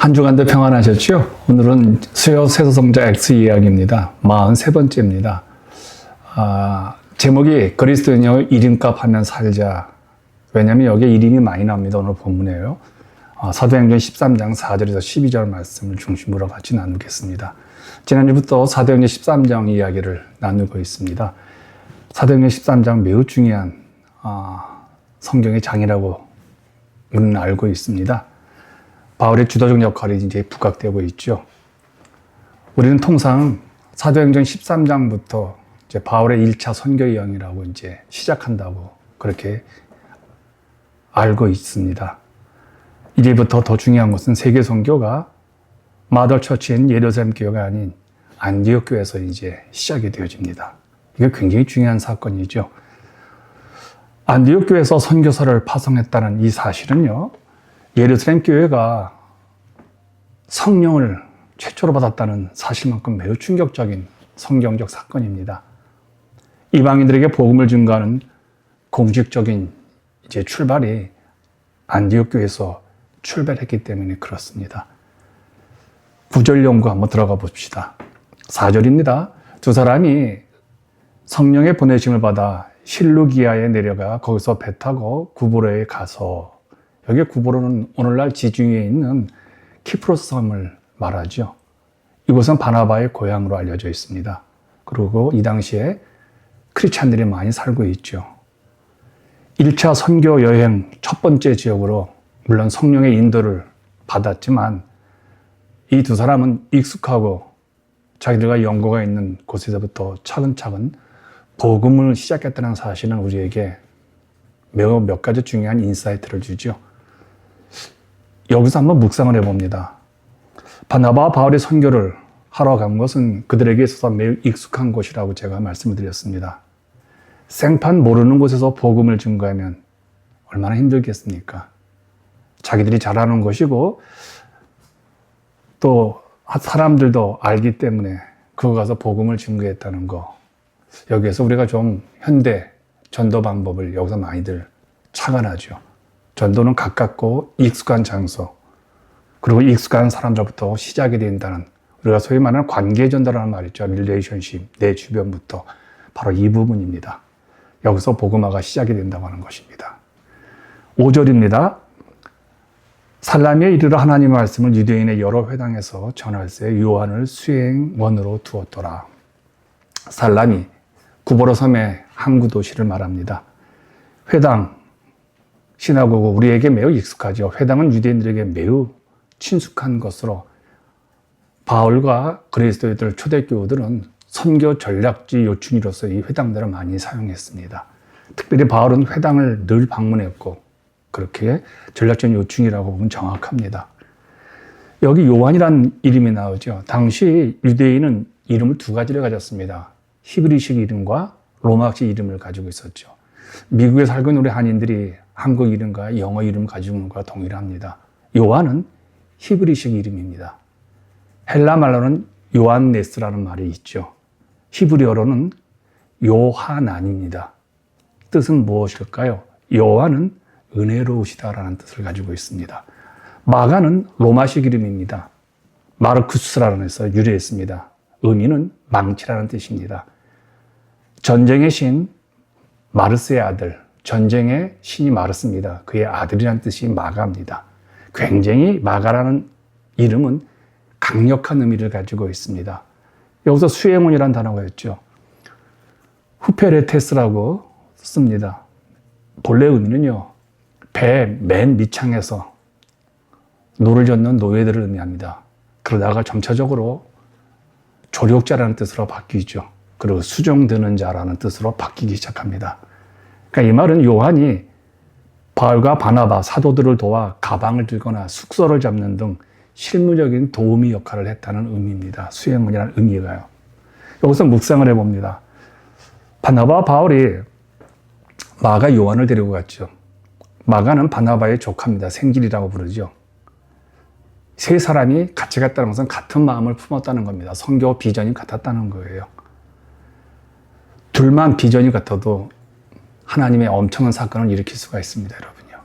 한 주간도 평안하셨죠? 오늘은 수요 세서성자 X 이야기입니다. 43번째입니다. 제목이 그리스도인여 이름값 하면 살자. 왜냐하면 여기에 이름이 많이 나옵니다. 오늘 본문에요. 사도행전 13장 4절에서 12절 말씀을 중심으로 같이 나누겠습니다. 지난주부터 사도행전 13장 이야기를 나누고 있습니다. 사도행전 13장 매우 중요한 성경의 장이라고 우리는 알고 있습니다. 바울의 주도적 역할이 이제 부각되고 있죠. 우리는 통상 사도행전 13장부터 이제 바울의 1차 선교 여행이라고 이제 시작한다고 그렇게 알고 있습니다. 이제부터 더 중요한 것은 세계 선교가 마더 처치인 예루살렘 교회가 아닌 안디옥 교회에서 이제 시작이 되어집니다. 이게 굉장히 중요한 사건이죠. 안디옥 교회에서 선교사를 파송했다는 이 사실은요, 예루살렘 교회가 성령을 최초로 받았다는 사실만큼 매우 충격적인 성경적 사건입니다. 이방인들에게 복음을 증거하는 공식적인 이제 출발이 안디옥 교회에서 출발했기 때문에 그렇습니다. 9절 연구 한번 들어가 봅시다. 4절입니다. 두 사람이 성령의 보내심을 받아 실루기아에 내려가 거기서 배 타고 구브로에 가서, 여기 구브로는 오늘날 지중해에 있는 키프로스 섬을 말하죠. 이곳은 바나바의 고향으로 알려져 있습니다. 그리고 이 당시에 크리스찬들이 많이 살고 있죠. 1차 선교 여행 첫 번째 지역으로 물론 성령의 인도를 받았지만 이 두 사람은 익숙하고 자기들과 연고가 있는 곳에서부터 차근차근 복음을 시작했다는 사실은 우리에게 매우 몇 가지 중요한 인사이트를 주죠. 여기서 한번 묵상을 해봅니다. 바나바와 바울의 선교를 하러 간 것은 그들에게 있어서 매우 익숙한 곳이라고 제가 말씀을 드렸습니다. 생판 모르는 곳에서 복음을 증거하면 얼마나 힘들겠습니까? 자기들이 잘하는 것이고 또 사람들도 알기 때문에 그거 가서 복음을 증거했다는 거. 여기에서 우리가 좀 현대 전도 방법을 여기서 많이들 착안하죠. 전도는 가깝고 익숙한 장소, 그리고 익숙한 사람들부터 시작이 된다는, 우리가 소위 말하는 관계 전도라는 말 있죠. 릴레이션십, 내 주변부터. 바로 이 부분입니다. 여기서 복음화가 시작이 된다고 하는 것입니다. 5절입니다. 살라미에 이르러 하나님의 말씀을 유대인의 여러 회당에서 전할세 요한을 수행원으로 두었더라. 살라미, 구보로 섬의 항구 도시를 말합니다. 회당, 시나고그, 우리에게 매우 익숙하죠. 회당은 유대인들에게 매우 친숙한 것으로 바울과 그리스도인들 초대교우들은 선교 전략지 요충지로서 이 회당들을 많이 사용했습니다. 특별히 바울은 회당을 늘 방문했고 그렇게 전략적 요충이라고 보면 정확합니다. 여기 요한이라는 이름이 나오죠. 당시 유대인은 이름을 두 가지를 가졌습니다. 히브리식 이름과 로마식 이름을 가지고 있었죠. 미국에 살고 있는 우리 한인들이 한국 이름과 영어 이름 가지고 있는 것과 동일합니다. 요한은 히브리식 이름입니다. 헬라 말로는 요한네스라는 말이 있죠. 히브리어로는 요하난입니다. 뜻은 무엇일까요? 요한은 은혜로우시다라는 뜻을 가지고 있습니다. 마가는 로마식 이름입니다. 마르쿠스라는 데서 유래했습니다. 의미는 망치라는 뜻입니다. 전쟁의 신 마르스의 아들, 전쟁의 신이 마르스입니다. 그의 아들이라는 뜻이 마가입니다. 굉장히 마가라는 이름은 강력한 의미를 가지고 있습니다. 여기서 수행원이라는 단어가 있죠. 후페레테스라고 씁니다. 본래 의미는요, 배 맨 밑창에서 노를 젓는 노예들을 의미합니다. 그러다가 점차적으로 조력자라는 뜻으로 바뀌죠. 그리고 수종드는 자라는 뜻으로 바뀌기 시작합니다. 그러니까 이 말은 요한이 바울과 바나바, 사도들을 도와 가방을 들거나 숙소를 잡는 등 실무적인 도우미 역할을 했다는 의미입니다. 수행원이라는 의미가요. 여기서 묵상을 해봅니다. 바나바와 바울이 마가 요한을 데리고 갔죠. 마가는 바나바의 조카입니다. 생질이라고 부르죠. 세 사람이 같이 갔다는 것은 같은 마음을 품었다는 겁니다. 선교 비전이 같았다는 거예요. 둘만 비전이 같아도 하나님의 엄청난 사건을 일으킬 수가 있습니다, 여러분요.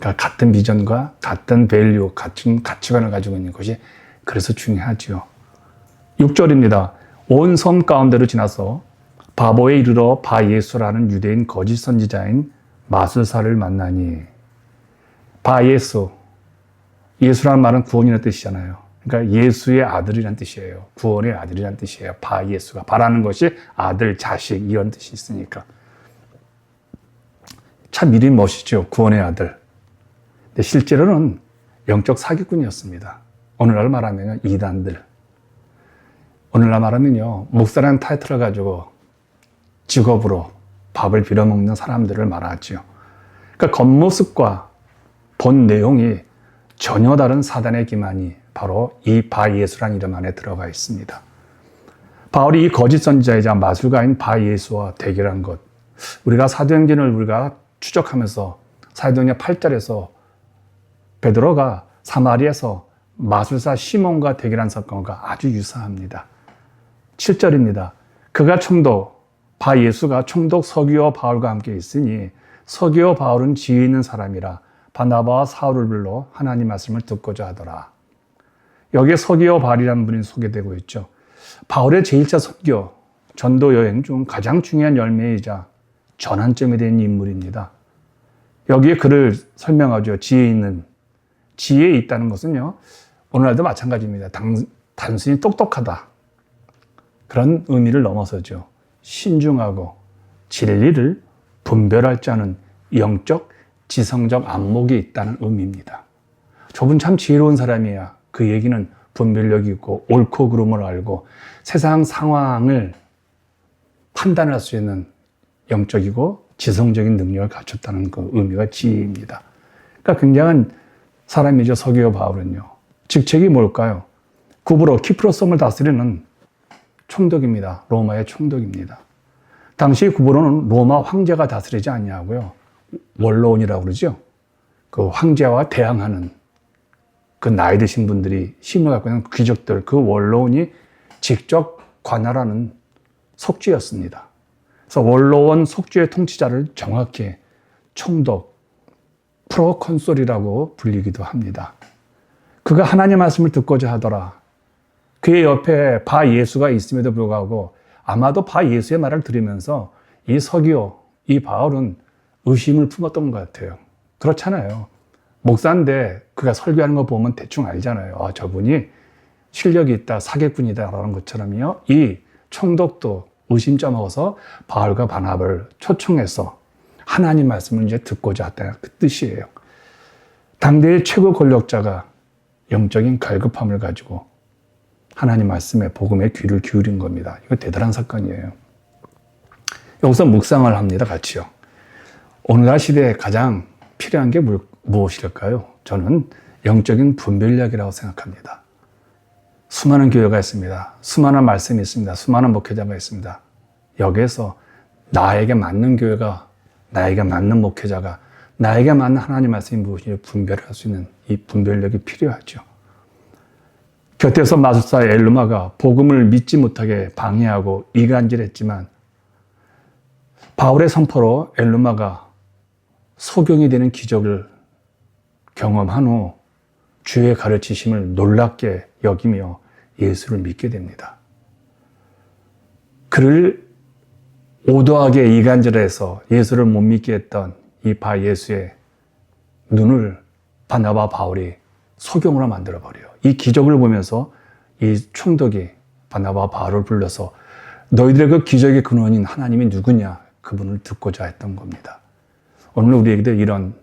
그러니까 같은 비전과 같은 밸류, 같은 가치관을 가지고 있는 것이 그래서 중요하지요. 6절입니다. 온 섬 가운데로 지나서 바보에 이르러 바예수라는 유대인 거짓 선지자인 마술사를 만나니. 바예수, 예수라는 말은 구원이라는 뜻이잖아요. 그러니까 예수의 아들이라는 뜻이에요. 구원의 아들이라는 뜻이에요. 바예수가. 바라는 것이 아들, 자식 이런 뜻이 있으니까. 참 이름이 멋있죠. 구원의 아들. 근데 실제로는 영적 사기꾼이었습니다. 오늘날 말하면 이단들. 오늘날 말하면요, 목사라는 타이틀을 가지고 직업으로 밥을 빌어먹는 사람들을 말하죠. 그러니까 겉모습과 본 내용이 전혀 다른 사단의 기만이 바로 이 바예수라는 이름 안에 들어가 있습니다. 바울이 이 거짓 선지자이자 마술가인 바예수와 대결한 것, 우리가 사도행전을 우리가 추적하면서 사도행전 8절에서 베드로가 사마리아에서 마술사 시몬과 대결한 사건과 아주 유사합니다. 7절입니다. 그가 총독, 바예수가 총독 서기오 바울과 함께 있으니 서기오 바울은 지혜 있는 사람이라 바나바와 사울을 불러 하나님 말씀을 듣고자 하더라. 여기에 서기오 바울이라는 분이 소개되고 있죠. 바울의 제1차 선교, 전도 여행 중 가장 중요한 열매이자 전환점이 된 인물입니다. 여기에 그를 설명하죠. 지혜에 있다는 것은요, 오늘날도 마찬가지입니다. 단순히 똑똑하다. 그런 의미를 넘어서죠. 신중하고 진리를 분별할 줄 아는 영적, 지성적 안목이 있다는 의미입니다. 저분 참 지혜로운 사람이야. 그 얘기는 분별력이 있고 옳고 그름을 알고 세상 상황을 판단할 수 있는 영적이고 지성적인 능력을 갖췄다는 그 의미가 지혜입니다. 그러니까 굉장한 사람이죠. 서기오 바울은요. 직책이 뭘까요? 구브로 키프로섬을 다스리는 총독입니다. 로마의 총독입니다. 당시 구브로는 로마 황제가 다스리지 않냐고요. 원로원이라고 그러죠. 그 황제와 대항하는 그 나이 드신 분들이 힘을 갖고 있는 귀족들, 그 원로원이 직접 관할하는 속주였습니다. 그래서 원로원 속주의 통치자를 정확히 총독, 프로콘솔이라고 불리기도 합니다. 그가 하나님 말씀을 듣고자 하더라. 그의 옆에 바예수가 있음에도 불구하고 아마도 바예수의 말을 들으면서 이 서기오, 이 바울은 의심을 품었던 것 같아요. 그렇잖아요. 목사인데 그가 설교하는 거 보면 대충 알잖아요. 아, 저분이 실력이 있다, 사기꾼이다라는 것처럼요. 이 총독도 의심점먹어서 바울과 바나바를 초청해서 하나님 말씀을 이제 듣고자 했다는 그 뜻이에요. 당대의 최고 권력자가 영적인 갈급함을 가지고 하나님 말씀에 복음에 귀를 기울인 겁니다. 이거 대단한 사건이에요. 여기서 묵상을 합니다. 같이요. 오늘날 시대에 가장 필요한 게 무엇일까요? 저는 영적인 분별력이라고 생각합니다. 수많은 교회가 있습니다. 수많은 말씀이 있습니다. 수많은 목회자가 있습니다. 여기에서 나에게 맞는 교회가, 나에게 맞는 목회자가, 나에게 맞는 하나님 말씀이 무엇인지 분별할 수 있는 이 분별력이 필요하죠. 곁에서 마술사 엘루마가 복음을 믿지 못하게 방해하고 이간질했지만 바울의 선포로 엘루마가 소경이 되는 기적을 경험한 후 주의 가르치심을 놀랍게 여기며 예수를 믿게 됩니다. 그를 오도하게 이간질해서 예수를 못 믿게 했던 이 바예수의 눈을 바나바 바울이 소경으로 만들어버려요. 이 기적을 보면서 이 총독이 바나바 바울을 불러서 너희들의 그 기적의 근원인 하나님이 누구냐? 그분을 듣고자 했던 겁니다. 오늘 우리에게도 이런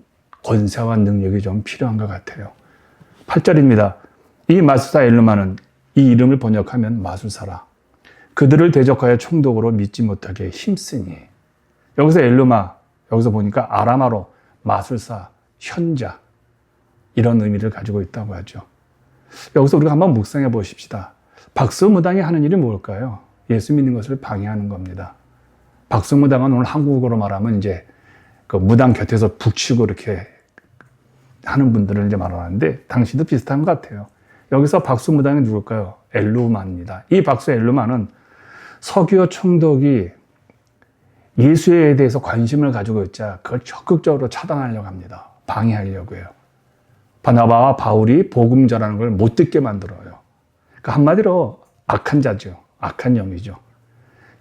권세와 능력이 좀 필요한 것 같아요. 8절입니다. 이 마술사 엘루마는 이 이름을 번역하면 마술사라. 그들을 대적하여 총독으로 믿지 못하게 힘쓰니. 여기서 엘루마, 여기서 보니까 아람어로 마술사, 현자 이런 의미를 가지고 있다고 하죠. 여기서 우리가 한번 묵상해 보십시다. 박수무당이 하는 일이 뭘까요? 예수 믿는 것을 방해하는 겁니다. 박수무당은 오늘 한국어로 말하면 이제 그 무당 곁에서 북치고 이렇게 하는 분들을 이제 말하는데 당시도 비슷한 것 같아요. 여기서 박수무당이 누굴까요? 엘루마입니다. 이 박수 엘루마는 서기오 총독이 예수에 대해서 관심을 가지고 있자 그걸 적극적으로 차단하려고 합니다. 방해하려고 해요. 바나바와 바울이 복음 전하는 걸 못 듣게 만들어요. 그러니까 한마디로 악한 자죠. 악한 영이죠.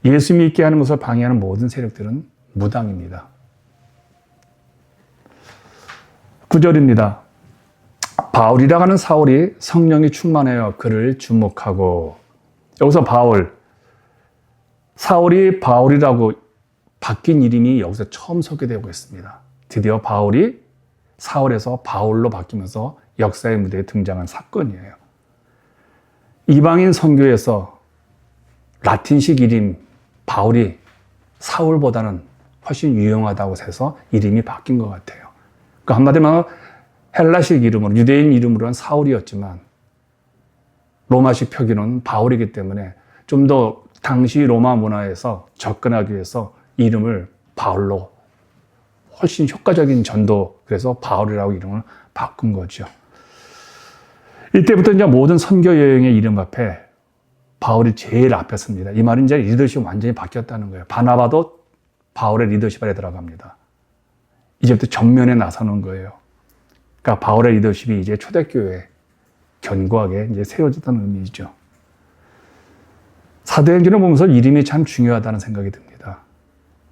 예수 믿게 하는 것을 방해하는 모든 세력들은 무당입니다. 9절입니다. 바울이라고 하는 사울이 성령이 충만하여 그를 주목하고, 여기서 사울이 바울이라고 바뀐 이름이 여기서 처음 소개되고 있습니다. 드디어 바울이 사울에서 바울로 바뀌면서 역사의 무대에 등장한 사건이에요. 이방인 선교에서 라틴식 이름 바울이 사울보다는 훨씬 유용하다고 해서 이름이 바뀐 것 같아요. 그러니까 한마디로 헬라식 이름으로, 유대인 이름으로는 사울이었지만 로마식 표기는 바울이기 때문에 좀 더 당시 로마 문화에서 접근하기 위해서 이름을 바울로 훨씬 효과적인 전도, 그래서 바울이라고 이름을 바꾼 거죠. 이때부터 이제 모든 선교 여행의 이름 앞에 바울이 제일 앞에 섭니다. 이 말은 이제 리더십이 완전히 바뀌었다는 거예요. 바나바도 바울의 리더십 아래 들어갑니다. 이제부터 전면에 나서는 거예요. 그러니까 바울의 리더십이 이제 초대교회에 견고하게 이제 세워졌다는 의미죠. 사도행전을 보면서 이름이 참 중요하다는 생각이 듭니다.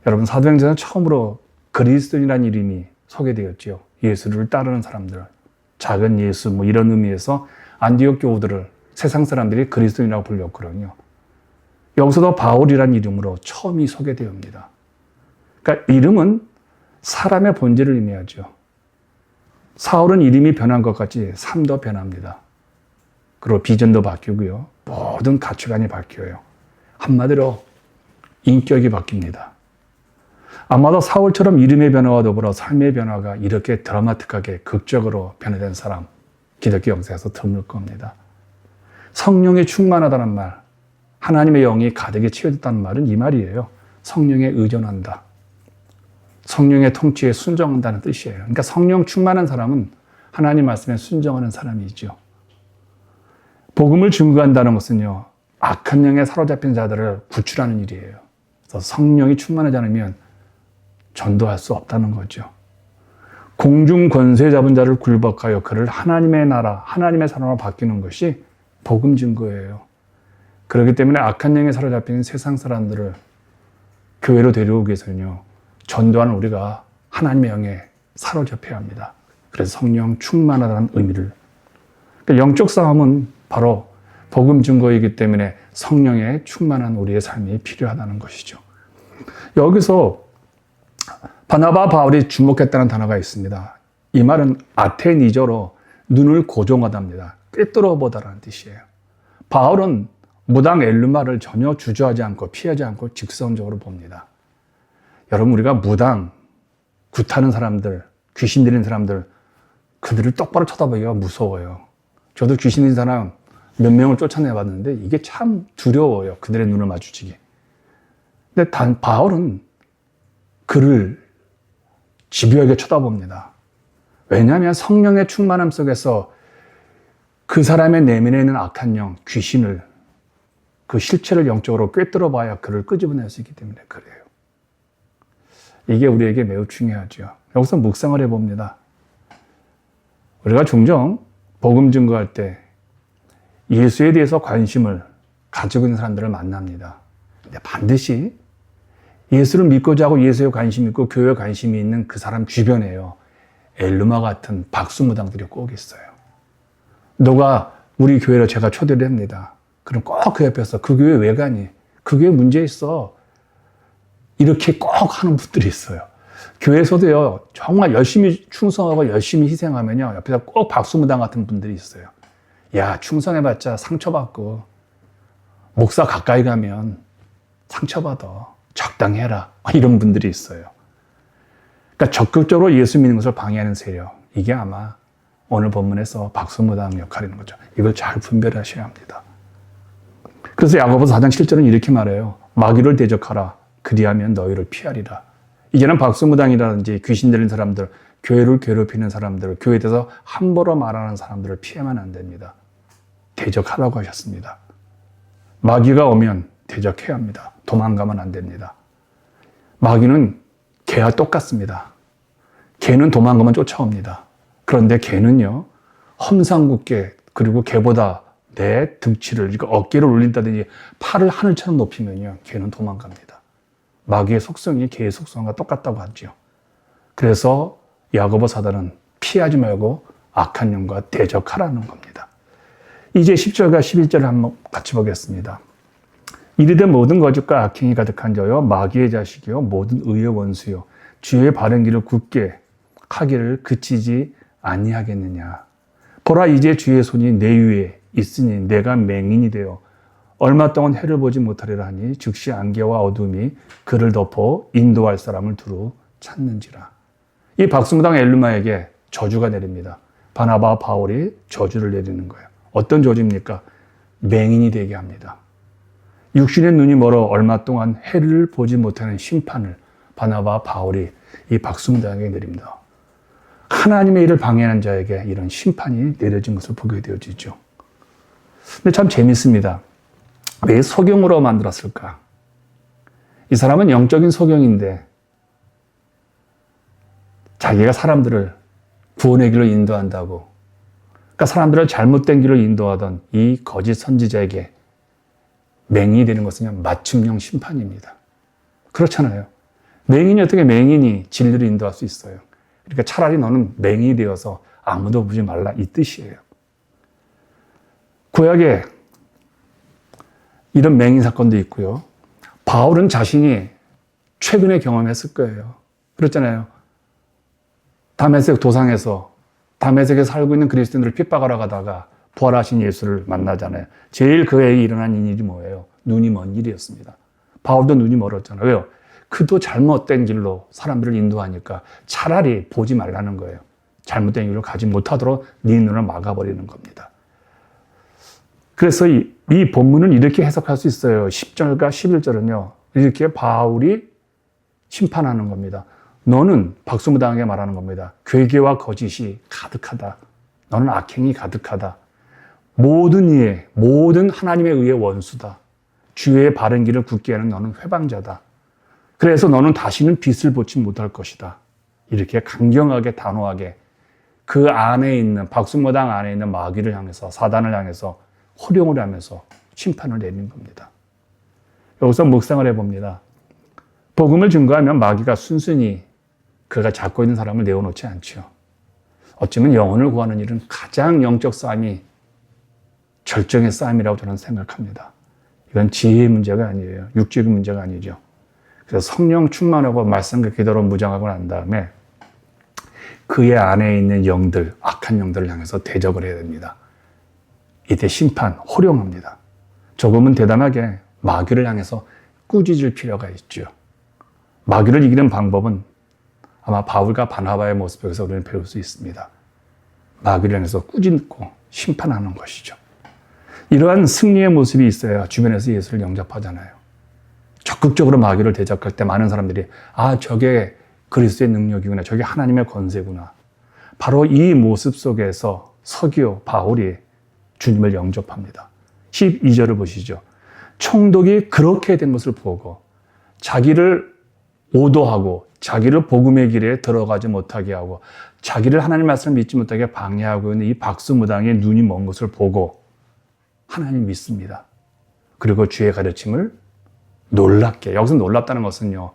여러분, 사도행전은 처음으로 그리스도인이라는 이름이 소개되었죠. 예수를 따르는 사람들, 작은 예수 뭐 이런 의미에서 안디옥 교우들을 세상 사람들이 그리스도인이라고 불렸거든요. 여기서도 바울이라는 이름으로 처음이 소개되옵니다. 그러니까 이름은 사람의 본질을 의미하죠. 사울은 이름이 변한 것 같이 삶도 변합니다. 그리고 비전도 바뀌고요. 모든 가치관이 바뀌어요. 한마디로 인격이 바뀝니다. 아마도 사울처럼 이름의 변화와 더불어 삶의 변화가 이렇게 드라마틱하게 극적으로 변화된 사람, 기독교 역사에서 드물 겁니다. 성령이 충만하다는 말, 하나님의 영이 가득히 채워졌다는 말은 이 말이에요. 성령에 의존한다. 성령의 통치에 순종한다는 뜻이에요. 그러니까 성령 충만한 사람은 하나님 말씀에 순종하는 사람이죠. 복음을 증거한다는 것은요, 악한 영에 사로잡힌 자들을 구출하는 일이에요. 그래서 성령이 충만하지 않으면 전도할 수 없다는 거죠. 공중 권세 잡은 자를 굴복하여 그를 하나님의 나라, 하나님의 사람으로 바뀌는 것이 복음 증거예요. 그렇기 때문에 악한 영에 사로잡힌 세상 사람들을 교회로 데려오기 위해서는요, 전도하는 우리가 하나님의 영에 사로잡혀야 합니다. 그래서 성령 충만하다는 의미를. 그러니까 영적 싸움은 바로 복음 증거이기 때문에 성령에 충만한 우리의 삶이 필요하다는 것이죠. 여기서 바나바 바울이 주목했다는 단어가 있습니다. 이 말은 아테니저로 눈을 고정하답니다. 꿰뚫어보다라는 뜻이에요. 바울은 무당 엘루마를 전혀 주저하지 않고 피하지 않고 직선적으로 봅니다. 여러분, 우리가 무당, 굿하는 사람들, 귀신 들린 사람들, 그들을 똑바로 쳐다보기가 무서워요. 저도 귀신 들린 사람 몇 명을 쫓아내봤는데 이게 참 두려워요. 그들의 눈을 마주치기. 근데 바울은 그를 집요하게 쳐다봅니다. 왜냐하면 성령의 충만함 속에서 그 사람의 내면에 있는 악한 영, 귀신을, 그 실체를 영적으로 꿰뚫어 봐야 그를 끄집어낼 수 있기 때문에 그래요. 이게 우리에게 매우 중요하죠. 여기서 묵상을 해봅니다. 우리가 종종 복음 증거할 때 예수에 대해서 관심을 가지고 있는 사람들을 만납니다. 근데 반드시 예수를 믿고자 하고 예수에 관심이 있고 교회에 관심이 있는 그 사람 주변에요, 엘루마 같은 박수무당들이 꼭 있어요. 너가 우리 교회로 제가 초대를 합니다. 그럼 꼭 그 옆에서 그 교회 왜 가니? 그 교회 문제 있어. 이렇게 꼭 하는 분들이 있어요. 교회에서도요, 정말 열심히 충성하고 열심히 희생하면요, 옆에서 꼭 박수무당 같은 분들이 있어요. 야, 충성해봤자 상처받고, 목사 가까이 가면 상처받아. 적당히 해라. 이런 분들이 있어요. 그러니까 적극적으로 예수 믿는 것을 방해하는 세력. 이게 아마 오늘 본문에서 박수무당 역할인 거죠. 이걸 잘 분별하셔야 합니다. 그래서 야고보서 4장 7절은 이렇게 말해요. 마귀를 대적하라. 그리하면 너희를 피하리라. 이제는 박수무당이라든지 귀신 들린 사람들, 교회를 괴롭히는 사람들, 교회에 대해서 함부로 말하는 사람들을 피하면 안 됩니다. 대적하라고 하셨습니다. 마귀가 오면 대적해야 합니다. 도망가면 안 됩니다. 마귀는 개와 똑같습니다. 개는 도망가면 쫓아옵니다. 그런데 개는요, 험상궂게, 그리고 개보다 내 등치를, 그러니까 어깨를 올린다든지 팔을 하늘처럼 높이면요, 개는 도망갑니다. 마귀의 속성이 개의 속성과 똑같다고 하죠. 그래서 야고보 사도는 피하지 말고 악한 영과 대적하라는 겁니다. 이제 10절과 11절을 한번 같이 보겠습니다. 이르되 모든 거짓과 악행이 가득한 자요 마귀의 자식이요 모든 의의 원수요 주의 바른 길을 굳게 하기를 그치지 아니하겠느냐. 보라 이제 주의 손이 내 위에 있으니 내가 맹인이 되어 얼마 동안 해를 보지 못하리라 하니 즉시 안개와 어둠이 그를 덮어 인도할 사람을 두루 찾는지라. 이 박수무당 엘루마에게 저주가 내립니다. 바나바와 바울이 저주를 내리는 거예요. 어떤 저주입니까? 맹인이 되게 합니다. 육신의 눈이 멀어 얼마 동안 해를 보지 못하는 심판을 바나바와 바울이 이 박수무당에게 내립니다. 하나님의 일을 방해하는 자에게 이런 심판이 내려진 것을 보게 되어지죠. 근데 참 재밌습니다. 왜 소경으로 만들었을까? 이 사람은 영적인 소경인데 자기가 사람들을 구원의 길로 인도한다고, 그러니까 사람들을 잘못된 길로 인도하던 이 거짓 선지자에게 맹인이 되는 것은 맞춤형 심판입니다. 그렇잖아요. 맹인이 어떻게 맹인이 진리를 인도할 수 있어요? 그러니까 차라리 너는 맹인이 되어서 아무도 보지 말라, 이 뜻이에요. 구약에 이런 맹인 사건도 있고요. 바울은 자신이 최근에 경험했을 거예요. 그렇잖아요. 다메섹 도상에서 다메섹에 살고 있는 그리스도인들을 핍박하러 가다가 부활하신 예수를 만나잖아요. 제일 그에게 일어난 일이 뭐예요? 눈이 먼 일이었습니다. 바울도 눈이 멀었잖아요. 왜요? 그도 잘못된 길로 사람들을 인도하니까 차라리 보지 말라는 거예요. 잘못된 길로 가지 못하도록 네 눈을 막아버리는 겁니다. 그래서 이 본문은 이렇게 해석할 수 있어요. 10절과 11절은요. 이렇게 바울이 심판하는 겁니다. 너는 박수무당에게 말하는 겁니다. 괴계와 거짓이 가득하다. 너는 악행이 가득하다. 모든 하나님의 의의 원수다. 주의 바른 길을 굳게 하는 너는 회방자다. 그래서 너는 다시는 빛을 보지 못할 것이다. 이렇게 강경하게 단호하게 그 안에 있는, 박수무당 안에 있는 마귀를 향해서, 사단을 향해서 호령을 하면서 심판을 내리는 겁니다. 여기서 묵상을 해봅니다. 복음을 증거하면 마귀가 순순히 그가 잡고 있는 사람을 내어놓지 않죠. 어쩌면 영혼을 구하는 일은 가장 영적 싸움이 절정의 싸움이라고 저는 생각합니다. 이건 지혜의 문제가 아니에요. 육적인 문제가 아니죠. 그래서 성령 충만하고 말씀과 기도로 무장하고 난 다음에 그의 안에 있는 영들, 악한 영들을 향해서 대적을 해야 됩니다. 이때 심판, 호령합니다. 조금은 대담하게 마귀를 향해서 꾸짖을 필요가 있죠. 마귀를 이기는 방법은 아마 바울과 바나바의 모습에서 우리는 배울 수 있습니다. 마귀를 향해서 꾸짖고 심판하는 것이죠. 이러한 승리의 모습이 있어야 주변에서 예수를 영접하잖아요. 적극적으로 마귀를 대적할 때 많은 사람들이 저게 그리스도의 능력이구나. 저게 하나님의 권세구나. 바로 이 모습 속에서 서기오 바울이 주님을 영접합니다. 12절을 보시죠. 총독이 그렇게 된 것을 보고 자기를 오도하고 자기를 복음의 길에 들어가지 못하게 하고 자기를 하나님 말씀을 믿지 못하게 방해하고 있는 이 박수무당의 눈이 먼 것을 보고 하나님 믿습니다. 그리고 주의 가르침을 놀랍게, 여기서 놀랍다는 것은요,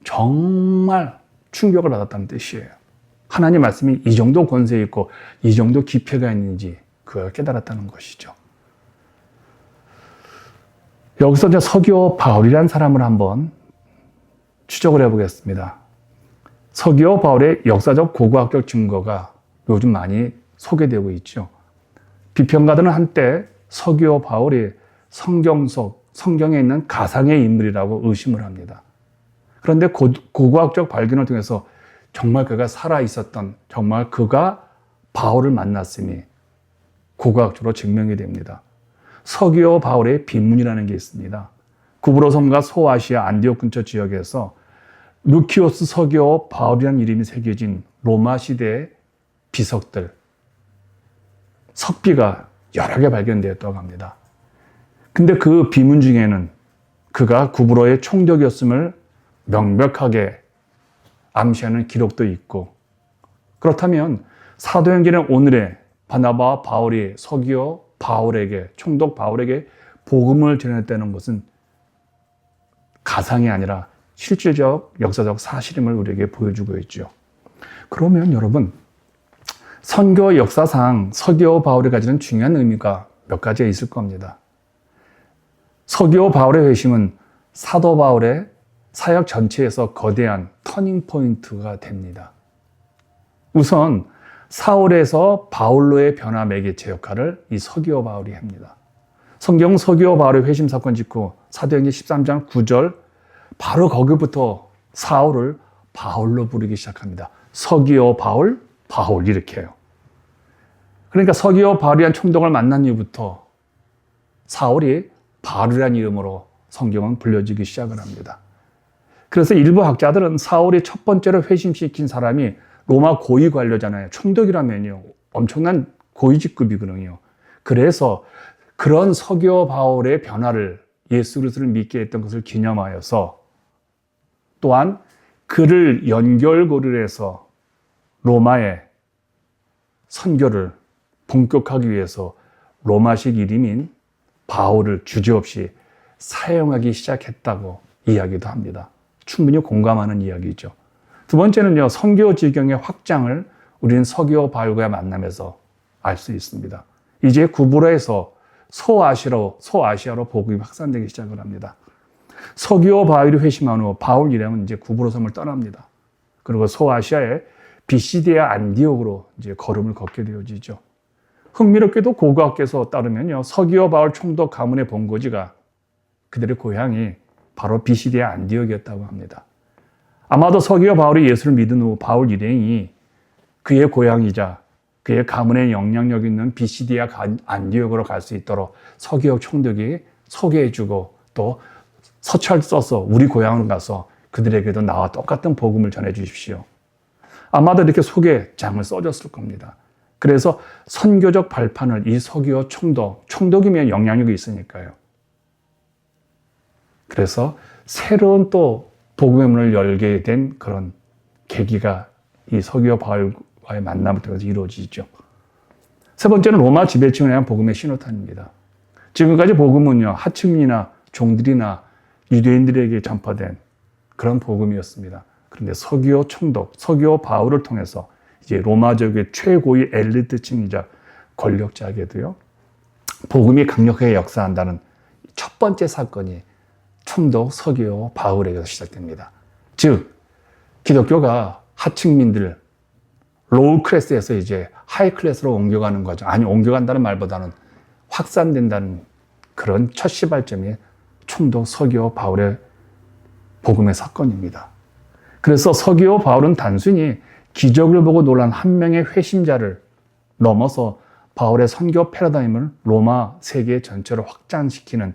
정말 충격을 받았다는 뜻이에요. 하나님 말씀이 이 정도 권세 있고 이 정도 기표가 있는지 그걸 깨달았다는 것이죠. 여기서 이제 서기오 바울이라는 사람을 한번 추적을 해보겠습니다. 서기오 바울의 역사적 고고학적 증거가 요즘 많이 소개되고 있죠. 비평가들은 한때 서기오 바울이 성경에 있는 가상의 인물이라고 의심을 합니다. 그런데 고고학적 발견을 통해서 정말 그가 살아있었던, 정말 그가 바울을 만났음이 고고학적으로 증명이 됩니다. 서기오 바울의 빈문이라는 게 있습니다. 구브로 섬과 소아시아 안디옥 근처 지역에서 루키오스 서기오 바울이라는 이름이 새겨진 로마 시대의 비석들, 석비가 여러 개 발견되었다고 합니다. 근데 그 비문 중에는 그가 구브로의 총독이었음을 명백하게 암시하는 기록도 있고 그렇다면 사도행전의 오늘의 바나바와 바울이 서기오 바울에게, 총독 바울에게 복음을 전했다는 것은 가상이 아니라 실질적 역사적 사실임을 우리에게 보여주고 있죠. 그러면 여러분, 선교 역사상 서기오 바울이 가지는 중요한 의미가 몇 가지가 있을 겁니다. 서기오 바울의 회심은 사도 바울의 사역 전체에서 거대한 터닝 포인트가 됩니다. 우선 사울에서 바울로의 변화 매개체 역할을 이 서기오 바울이 합니다. 성경 서기오 바울의 회심 사건 직후 사도행전 13장 9절 바로 거기부터 사울을 바울로 부르기 시작합니다. 서기오 바울, 바울 이렇게 해요. 그러니까 서기오 바울이란 총독을 만난 이후부터 사울이 바울이라는 이름으로 성경은 불려지기 시작을 합니다. 그래서 일부 학자들은 사울이 첫 번째로 회심시킨 사람이 로마 고위 관료잖아요. 총독이라면요. 엄청난 고위 직급이거든요. 그래서 그런 서기오 바울의 변화를 예수 그리스도를 믿게 했던 것을 기념하여서 또한 그를 연결고리를 해서 로마의 선교를 본격화하기 위해서 로마식 이름인 바울을 주저없이 사용하기 시작했다고 이야기도 합니다. 충분히 공감하는 이야기죠. 두 번째는요, 선교 지경의 확장을 우리는 서기오 바울과 만나면서 알 수 있습니다. 이제 구브로에서 소아시아로 복음이 확산되기 시작을 합니다. 서기오 바울이 회심한 후 바울 일행은 이제 구브로 섬을 떠납니다. 그리고 소아시아의 비시디아 안디옥으로 이제 걸음을 걷게 되어지죠. 흥미롭게도 고고학계에서 따르면요, 서기오 바울 총독 가문의 본거지가 그들의 고향이 바로 비시디아 안디옥이었다고 합니다. 아마도 서기오 바울이 예수를 믿은 후 바울 일행이 그의 고향이자 그의 가문의 영향력 있는 비시디아 안디옥으로 갈 수 있도록 서기오 총독이 소개해주고 또 서찰 써서 우리 고향으로 가서 그들에게도 나와 똑같은 복음을 전해 주십시오. 아마도 이렇게 소개장을 써줬을 겁니다. 그래서 선교적 발판을 이 서기오 총독이면 영향력이 있으니까요. 그래서 새로운 또 복음의 문을 열게 된 그런 계기가 이 서기오 바울과의 만남을 통해서 이루어지죠. 세 번째는 로마 지배층을 향한 복음의 신호탄입니다. 지금까지 복음은요, 하층민이나 종들이나 유대인들에게 전파된 그런 복음이었습니다. 그런데 서기오 총독, 서기오 바울을 통해서 이제 로마족의 최고위 엘리트층이자 권력자에게도요, 복음이 강력하게 역사한다는 첫 번째 사건이 총독 서기오 바울에게서 시작됩니다. 즉, 기독교가 하층민들, 로우 클래스에서 이제 하이 클래스로 옮겨가는 과정, 아니 옮겨간다는 말보다는 확산된다는 그런 첫 시발점이 총독 서기오 바울의 복음의 사건입니다. 그래서 서기오 바울은 단순히 기적을 보고 놀란 한 명의 회심자를 넘어서 바울의 선교 패러다임을 로마 세계 전체로 확장시키는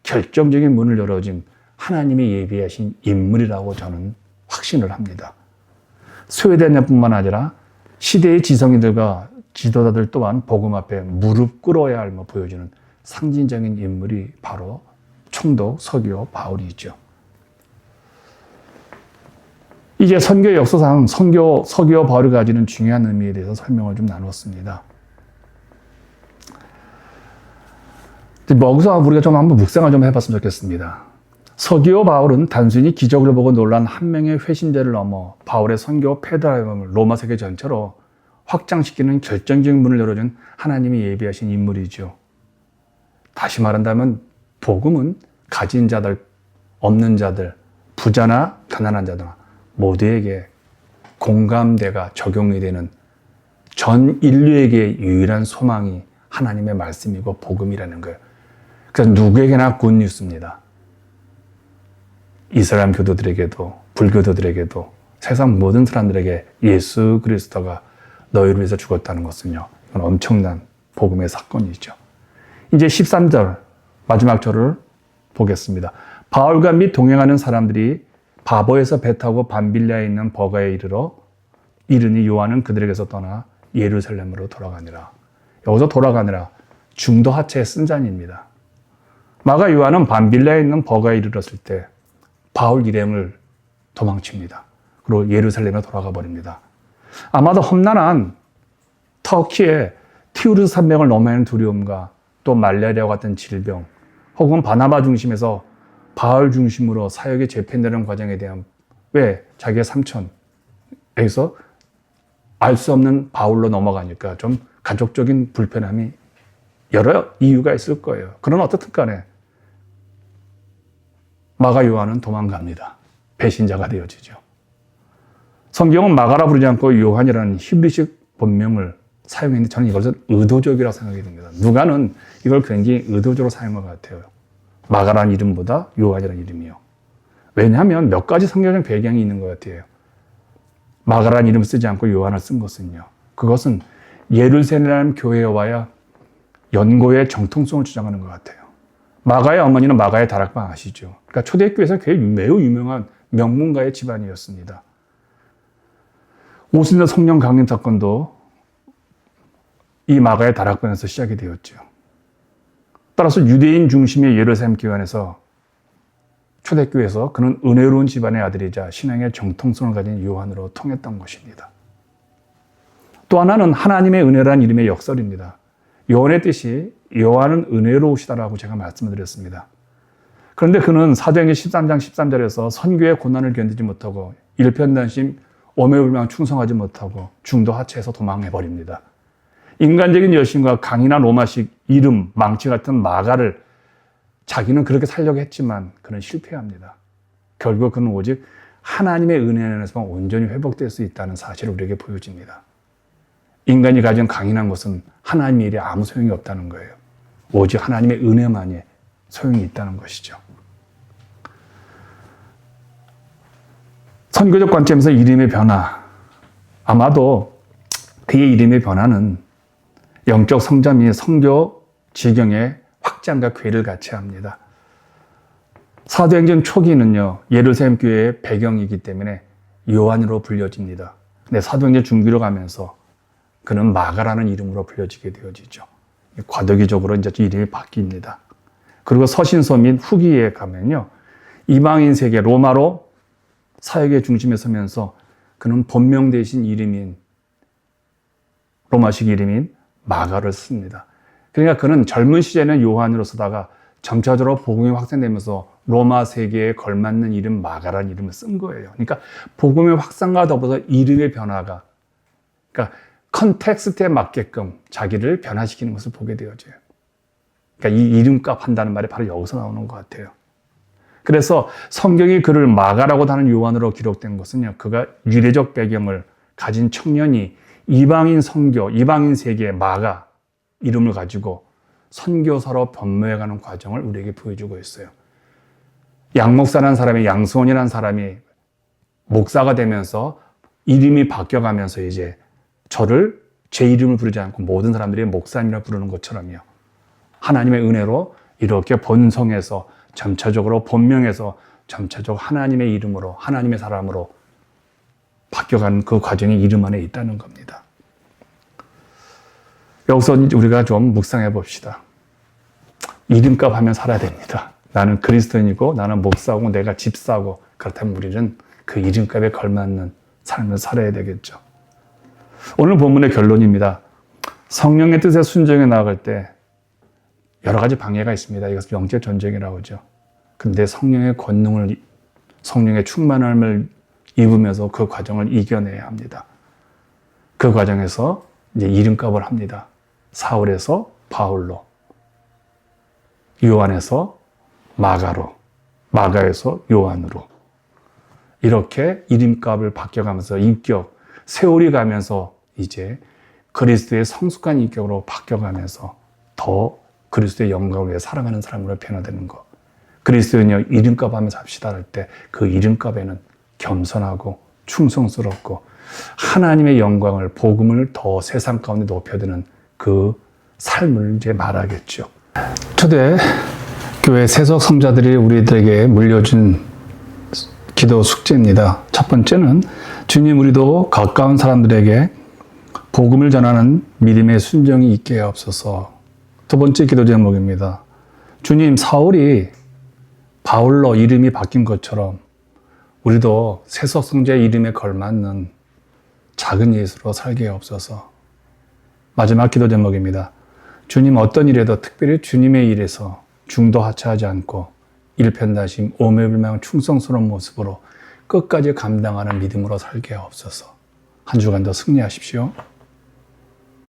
결정적인 문을 열어준 하나님이 예비하신 인물이라고 저는 확신을 합니다. 스웨덴뿐만 아니라 시대의 지성인들과 지도자들 또한 복음 앞에 무릎 꿇어야 할 보여주는 상징적인 인물이 바로 총독 서기오 바울이죠. 이제 선교 역사상 서기오 바울이 가지는 중요한 의미에 대해서 설명을 좀 나누었습니다. 여기서 우리가 좀 한번 묵상을 좀 해봤으면 좋겠습니다. 서기오 바울은 단순히 기적을 보고 놀란 한 명의 회심자를 넘어 바울의 선교 패러다임을 로마 세계 전체로 확장시키는 결정적인 문을 열어준 하나님이 예비하신 인물이죠. 다시 말한다면 복음은 가진 자들, 없는 자들, 부자나 가난한 자들 모두에게 공감대가 적용이 되는 전 인류에게 유일한 소망이 하나님의 말씀이고 복음이라는 거예요. 그래서 누구에게나 굿뉴스입니다. 이슬람 교도들에게도 불교도들에게도 세상 모든 사람들에게 예수 그리스도가 너희를 위해서 죽었다는 것은요, 이건 엄청난 복음의 사건이죠. 이제 13절 마지막 절을 보겠습니다. 바울과 및 동행하는 사람들이 바보에서 배 타고 밤빌리아에 있는 버가에 이르니 요한은 그들에게서 떠나 예루살렘으로 돌아가니라. 여기서 돌아가니라 중도 하체의 쓴잔입니다. 마가 요한은 밤빌리아에 있는 버가에 이르렀을 때 바울 일행을 도망칩니다. 그리고 예루살렘에 돌아가 버립니다. 아마도 험난한 터키의 티우르스 산맥을 넘어야 하는 두려움과 또 말라리아와 같은 질병, 혹은 바나바 중심에서 바울 중심으로 사역에 재편되는 과정에 대한 왜 자기의 삼촌에서 알 수 없는 바울로 넘어가니까 좀 가족적인 불편함이 여러 이유가 있을 거예요. 그러나 어떻든 간에 마가 요한은 도망갑니다. 배신자가 되어지죠. 성경은 마가라 부르지 않고 요한이라는 히브리식 본명을 사용했는데 저는 이것은 의도적이라고 생각이 듭니다. 누가는 이걸 굉장히 의도적으로 사용한 것 같아요. 마가라는 이름보다 요한이라는 이름이요. 왜냐하면 몇 가지 성경적 배경이 있는 것 같아요. 마가라는 이름을 쓰지 않고 요한을 쓴 것은요. 그것은 예루살렘 교회와의 연고의 정통성을 주장하는 것 같아요. 마가의 어머니는 마가의 다락방 아시죠? 그러니까 초대교회에서 매우 유명한 명문가의 집안이었습니다. 오순절 성령 강림 사건도 이 마가의 다락방에서 시작이 되었죠. 따라서 유대인 중심의 예루살렘 교회 안에서 초대교회에서 그는 은혜로운 집안의 아들이자 신앙의 정통성을 가진 요한으로 통했던 것입니다. 또 하나는 하나님의 은혜라는 이름의 역설입니다. 요한의 뜻이 요한은 은혜로우시다라고 제가 말씀을 드렸습니다. 그런데 그는 사도행전 13장 13절에서 선교의 고난을 견디지 못하고 일편단심 오매불망 충성하지 못하고 중도 하차해서 도망해버립니다. 인간적인 여신과 강인한 로마식 이름, 망치 같은 마가를 자기는 그렇게 살려고 했지만 그는 실패합니다. 결국 그는 오직 하나님의 은혜 안에서만 온전히 회복될 수 있다는 사실을 우리에게 보여줍니다. 인간이 가진 강인한 것은 하나님의 일에 아무 소용이 없다는 거예요. 오직 하나님의 은혜만이 소용이 있다는 것이죠. 선교적 관점에서 이름의 변화, 아마도 그의 이름의 변화는 영적 성장 및 선교 지경의 확장과 괴를 같이 합니다. 사도행전 초기는요, 예루살렘 교회의 배경이기 때문에 요한으로 불려집니다. 근데 사도행전 중기로 가면서 그는 마가라는 이름으로 불려지게 되어지죠. 과도기적으로 이제 이름이 바뀝니다. 그리고 서신서 및 후기에 가면요, 이방인 세계 로마로 사역의 중심에 서면서 그는 본명 대신 이름인 로마식 이름인 마가를 씁니다. 그러니까 그는 젊은 시절에는 요한으로 쓰다가 점차적으로 복음이 확산되면서 로마 세계에 걸맞는 이름 마가라는 이름을 쓴 거예요. 그러니까 복음의 확산과 더불어서 이름의 변화가, 그러니까 컨텍스트에 맞게끔 자기를 변화시키는 것을 보게 되어져요. 그러니까 이 이름값 한다는 말이 바로 여기서 나오는 것 같아요. 그래서 성경이 그를 마가라고 하는 요한으로 기록된 것은요, 그가 유대적 배경을 가진 청년이 이방인 선교, 이방인 세계의 마가 이름을 가지고 선교사로 변모해가는 과정을 우리에게 보여주고 있어요. 양목사라는 사람이, 양수원이라는 사람이 목사가 되면서 이름이 바뀌어가면서 이제 저를 제 이름을 부르지 않고 모든 사람들이 목사님이라 부르는 것처럼요. 하나님의 은혜로 이렇게 번성해서 점차적으로 본명에서 점차적으로 하나님의 이름으로, 하나님의 사람으로 바뀌어가는 그 과정이 이름 안에 있다는 겁니다. 여기서 우리가 좀 묵상해 봅시다. 이름값 하면 살아야 됩니다. 나는 그리스도인이고 나는 목사고 내가 집사고, 그렇다면 우리는 그 이름값에 걸맞는 삶을 살아야 되겠죠. 오늘 본문의 결론입니다. 성령의 뜻에 순종해 나아갈 때 여러 가지 방해가 있습니다. 이것을 영적 전쟁이라고 하죠. 근데 성령의 권능을, 성령의 충만함을 입으면서 그 과정을 이겨내야 합니다. 그 과정에서 이제 이름값을 합니다. 사울에서 바울로, 요한에서 마가로, 마가에서 요한으로, 이렇게 이름값을 바뀌어가면서 인격, 세월이 가면서 이제 그리스도의 성숙한 인격으로 바뀌어가면서 더 그리스도의 영광을 위해 살아가는 사람으로 변화되는 것. 그리스도는요, 이름값 하면서 합시다 할 때 그 이름값에는 겸손하고 충성스럽고 하나님의 영광을, 복음을 더 세상 가운데 높여드는 그 삶을 이제 말하겠죠. 초대 교회 세속 성자들이 우리들에게 물려준 기도 숙제입니다. 첫 번째는 주님, 우리도 가까운 사람들에게 복음을 전하는 믿음의 순종이 있게 하옵소서. 두 번째 기도 제목입니다. 주님, 사울이 바울로 이름이 바뀐 것처럼 우리도 세속 성자의 이름에 걸맞는 작은 예수로 살게 없어서. 마지막 기도 제목입니다. 주님 어떤 일에도 특별히 주님의 일에서 중도 하차하지 않고 일편단심 오매불망 충성스러운 모습으로 끝까지 감당하는 믿음으로 살게 없어서. 한 주간도 승리하십시오.